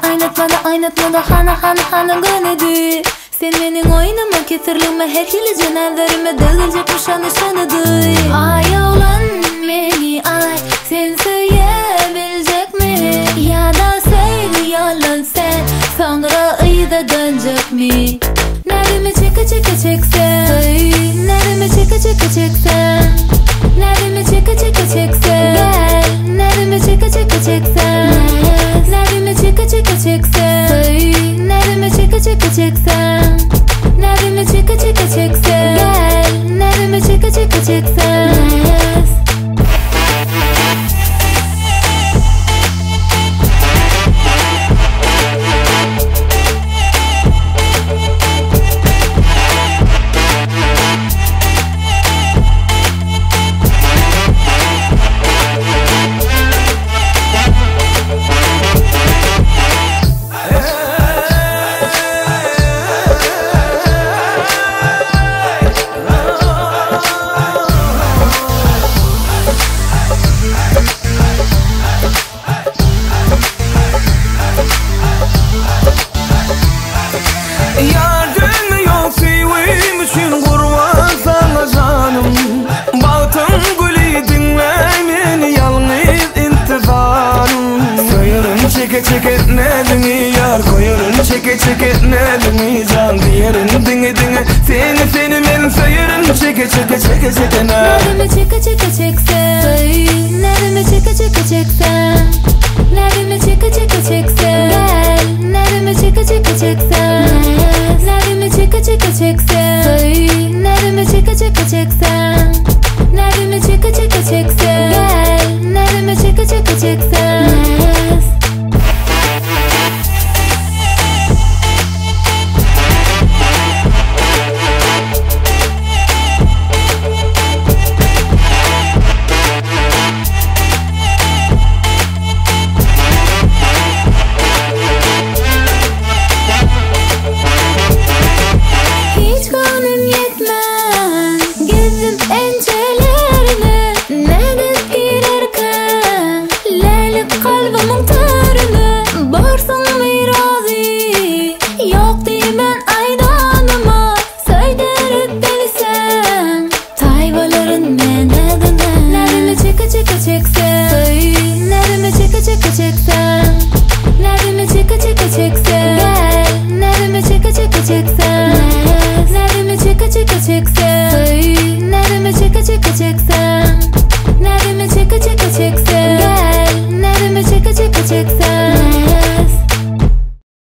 Aynatmada hana gönedi. Sen menin oyunuma ketirlime her hili cenazlarime dağılacakmış anışanadı. Ay oğlan beni ay, sen söyleyebilecek mi? Ya da söylüyorsun sen, sonra ıyda dönecek mi? Neremi çeksen, neremi çeksen, neremi çeksen, gel, neremi çeksen, neremi çeksen, neremi çeksen, neremi çeksen, gel, neremi çeksen. Çeke nedeni yar koyarın çeke nedeni can diyerin dinge seni men sayarın çeke neremi çeksen, neremi çeksen, neremi çeksen,